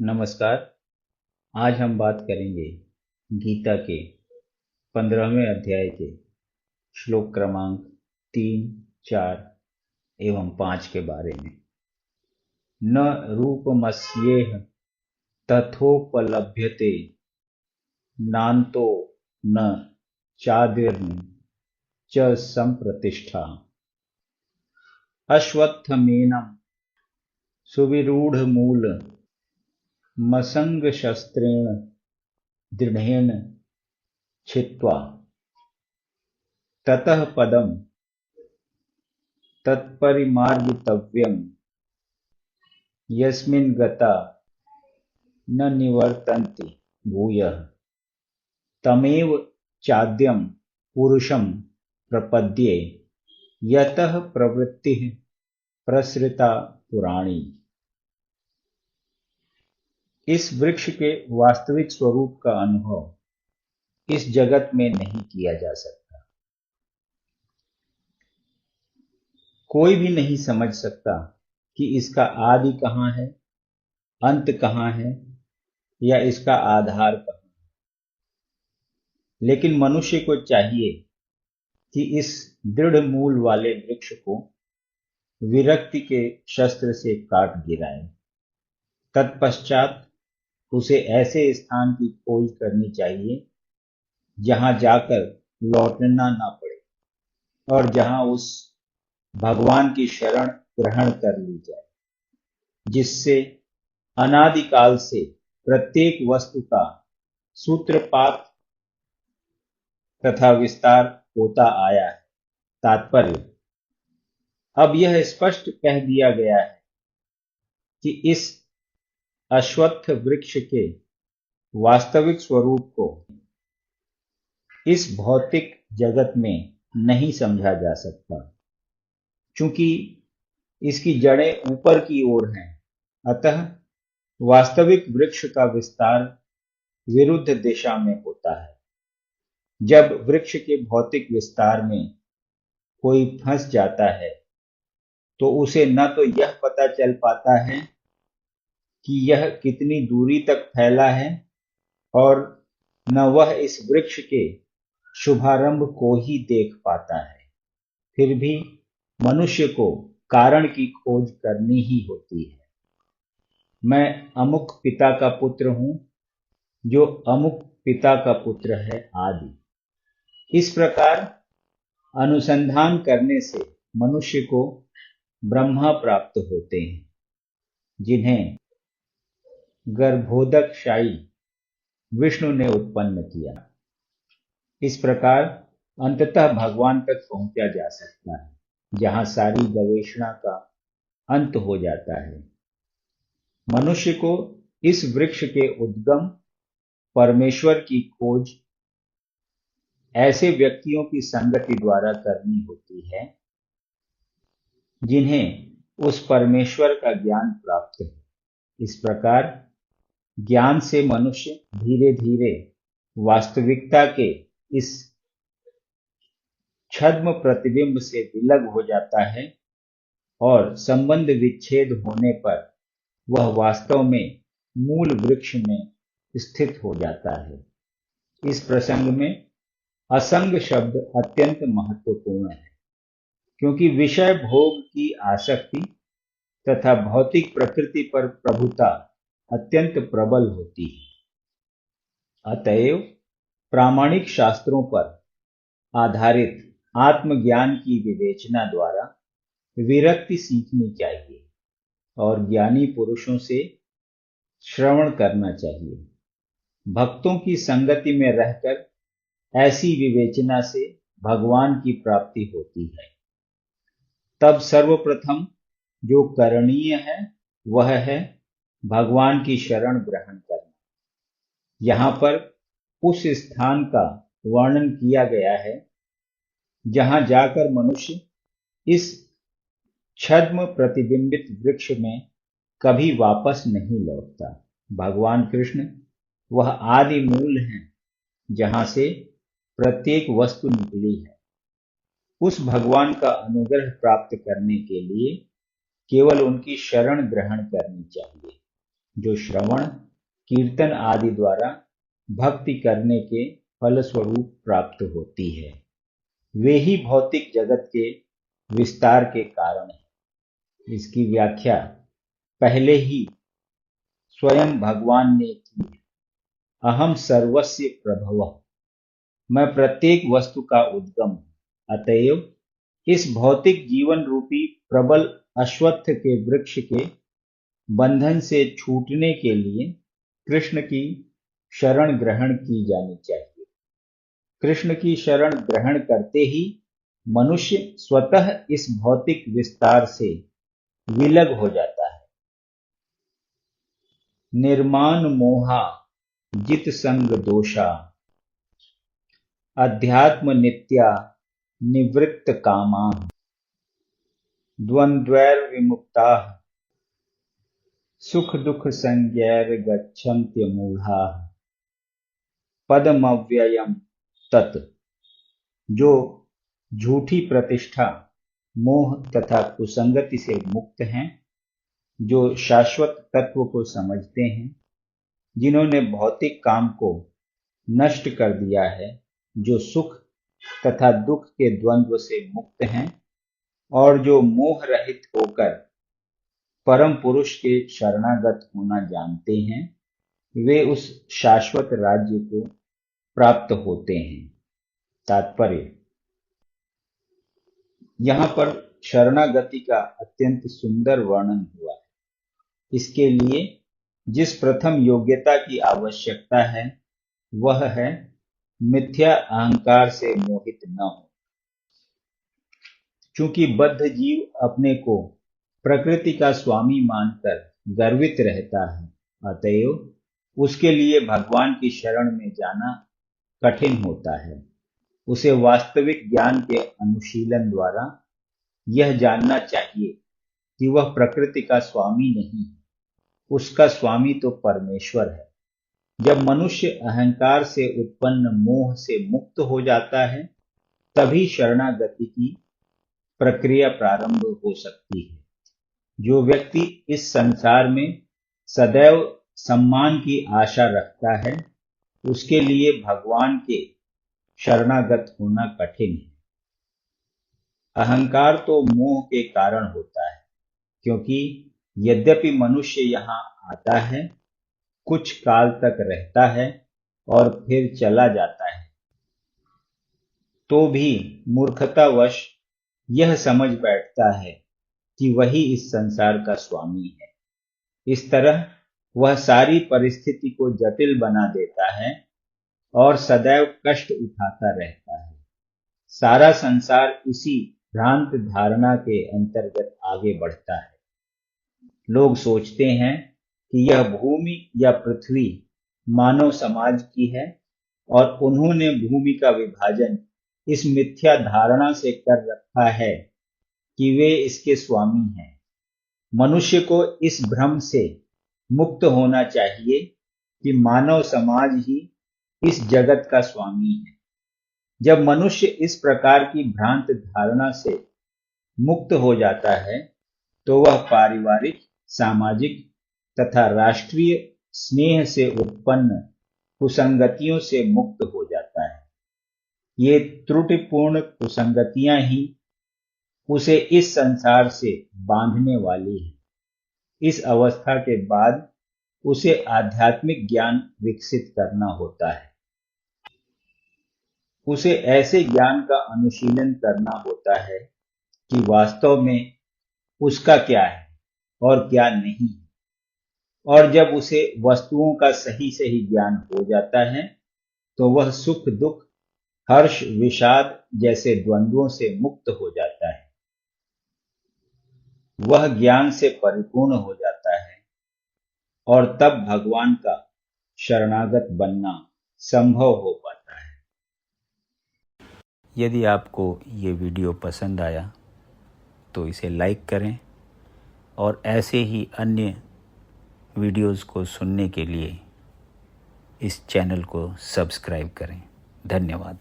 नमस्कार। आज हम बात करेंगे गीता के 15वें अध्याय के श्लोक क्रमांक 3, 4 एवं 5 के बारे में। न रूपमस्येह तथोपलभ्यते नान्तो न चादिर्न च संप्रतिष्ठा। अश्वत्थमेनं सुविरूढ़मूल मसंगशस्त्रेण दृढ़ेन छित्त्वा ततः पदं तत्परिमार्गितव्यं यस्मिन् गता न निवर्तन्ति भूयः तमेव चाद्यं पुरुषं प्रपद्ये यतः प्रवृत्तिः प्रसृता पुराणी। इस वृक्ष के वास्तविक स्वरूप का अनुभव इस जगत में नहीं किया जा सकता। कोई भी नहीं समझ सकता कि इसका आदि कहाँ है, अंत कहाँ है या इसका आधार कहाँ है। लेकिन मनुष्य को चाहिए कि इस दृढ़ मूल वाले वृक्ष को विरक्ति के शस्त्र से काट गिराए। तत्पश्चात उसे ऐसे स्थान की खोज करनी चाहिए जहां जाकर लौटना ना पड़े और जहां उस भगवान की शरण ग्रहण कर ली जाए, जिससे अनादिकाल से प्रत्येक वस्तु का सूत्रपात तथा विस्तार होता आया है। तात्पर्य, अब यह स्पष्ट कह दिया गया है कि इस अश्वत्थ वृक्ष के वास्तविक स्वरूप को इस भौतिक जगत में नहीं समझा जा सकता, चूंकि इसकी जड़ें ऊपर की ओर हैं। अतः वास्तविक वृक्ष का विस्तार विरुद्ध दिशा में होता है। जब वृक्ष के भौतिक विस्तार में कोई फंस जाता है तो उसे न तो यह पता चल पाता है कि यह कितनी दूरी तक फैला है और न वह इस वृक्ष के शुभारंभ को ही देख पाता है। फिर भी मनुष्य को कारण की खोज करनी ही होती है। मैं अमुक पिता का पुत्र हूं, जो अमुक पिता का पुत्र है आदि। इस प्रकार अनुसंधान करने से मनुष्य को ब्रह्मा प्राप्त होते हैं, जिन्हें गर्भोदकशायी विष्णु ने उत्पन्न किया। इस प्रकार अंततः भगवान तक पहुंचा जा सकता है, जहां सारी गवेषणा का अंत हो जाता है। मनुष्य को इस वृक्ष के उद्गम परमेश्वर की खोज ऐसे व्यक्तियों की संगति द्वारा करनी होती है जिन्हें उस परमेश्वर का ज्ञान प्राप्त है। इस प्रकार ज्ञान से मनुष्य धीरे धीरे वास्तविकता के इस छद्म प्रतिबिंब से विलग हो जाता है और संबंध विच्छेद होने पर वह वास्तव में मूल वृक्ष में स्थित हो जाता है। इस प्रसंग में असंग शब्द अत्यंत महत्वपूर्ण है, क्योंकि विषय भोग की आसक्ति तथा भौतिक प्रकृति पर प्रभुता अत्यंत प्रबल होती है। अतएव प्रामाणिक शास्त्रों पर आधारित आत्मज्ञान की विवेचना द्वारा विरक्ति सीखनी चाहिए और ज्ञानी पुरुषों से श्रवण करना चाहिए। भक्तों की संगति में रहकर ऐसी विवेचना से भगवान की प्राप्ति होती है। तब सर्वप्रथम जो करणीय है वह है भगवान की शरण ग्रहण करना। यहाँ पर उस स्थान का वर्णन किया गया है जहां जाकर मनुष्य इस छद्म प्रतिबिंबित वृक्ष में कभी वापस नहीं लौटता। भगवान कृष्ण वह आदि मूल हैं जहां से प्रत्येक वस्तु निकली है। उस भगवान का अनुग्रह प्राप्त करने के लिए केवल उनकी शरण ग्रहण करनी चाहिए। जो श्रवण, कीर्तन आदि द्वारा भक्ति करने के फलस्वरूप प्राप्त होती है। वे ही भौतिक जगत के विस्तार के कारण हैं। इसकी व्याख्या पहले ही स्वयं भगवान ने की है। अहम सर्वस्य प्रभवः, मैं प्रत्येक वस्तु का उद्गम हूं। अतएव इस भौतिक जीवन रूपी प्रबल अश्वत्थ के वृक्ष के बंधन से छूटने के लिए कृष्ण की शरण ग्रहण की जानी चाहिए। कृष्ण की शरण ग्रहण करते ही मनुष्य स्वतः इस भौतिक विस्तार से विलग हो जाता है। निर्माण मोहा जित संग दोषा, अध्यात्म नित्या निवृत्त कामा, द्वंद्वैर विमुक्ता सुख दुख संज्ञैर गच्छन्त्य मूढ़ा, पदमव्ययम तत्, जो झूठी प्रतिष्ठा, मोह तथा कुसंगति से मुक्त हैं, जो शाश्वत तत्व को समझते हैं, जिन्होंने भौतिक काम को नष्ट कर दिया है, जो सुख तथा दुख के द्वंद्व से मुक्त हैं और जो मोह रहित होकर परम पुरुष के शरणागत होना जानते हैं, वे उस शाश्वत राज्य को प्राप्त होते हैं। तात्पर्य, यहाँ पर शरणागति का अत्यंत सुंदर वर्णन हुआ है। इसके लिए जिस प्रथम योग्यता की आवश्यकता है वह है मिथ्या अहंकार से मोहित न हो। चूंकि बद्ध जीव अपने को प्रकृति का स्वामी मानकर गर्वित रहता है, अतएव उसके लिए भगवान की शरण में जाना कठिन होता है। उसे वास्तविक ज्ञान के अनुशीलन द्वारा यह जानना चाहिए कि वह प्रकृति का स्वामी नहीं है, उसका स्वामी तो परमेश्वर है। जब मनुष्य अहंकार से उत्पन्न मोह से मुक्त हो जाता है, तभी शरणागति की प्रक्रिया प्रारंभ हो सकती है। जो व्यक्ति इस संसार में सदैव सम्मान की आशा रखता है, उसके लिए भगवान के शरणागत होना कठिन है। अहंकार तो मोह के कारण होता है, क्योंकि यद्यपि मनुष्य यहाँ आता है, कुछ काल तक रहता है और फिर चला जाता है, तो भी मूर्खतावश यह समझ बैठता है कि वही इस संसार का स्वामी है। इस तरह वह सारी परिस्थिति को जटिल बना देता है और सदैव कष्ट उठाता रहता है। सारा संसार इसी भ्रांत धारणा के अंतर्गत आगे बढ़ता है। लोग सोचते हैं कि यह भूमि या पृथ्वी मानव समाज की है और उन्होंने भूमि का विभाजन इस मिथ्या धारणा से कर रखा है कि वे इसके स्वामी हैं। मनुष्य को इस भ्रम से मुक्त होना चाहिए कि मानव समाज ही इस जगत का स्वामी है। जब मनुष्य इस प्रकार की भ्रांत धारणा से मुक्त हो जाता है, तो वह पारिवारिक, सामाजिक तथा राष्ट्रीय स्नेह से उत्पन्न कुसंगतियों से मुक्त हो जाता है। ये त्रुटिपूर्ण कुसंगतियां ही उसे इस संसार से बांधने वाली है। इस अवस्था के बाद उसे आध्यात्मिक ज्ञान विकसित करना होता है। उसे ऐसे ज्ञान का अनुशीलन करना होता है कि वास्तव में उसका क्या है और क्या नहीं है। और जब उसे वस्तुओं का सही सही ज्ञान हो जाता है, तो वह सुख दुख, हर्ष विषाद जैसे द्वंद्वों से मुक्त हो जाता है। वह ज्ञान से परिपूर्ण हो जाता है और तब भगवान का शरणागत बनना संभव हो पाता है। यदि आपको ये वीडियो पसंद आया तो इसे लाइक करें और ऐसे ही अन्य वीडियोज़ को सुनने के लिए इस चैनल को सब्सक्राइब करें। धन्यवाद।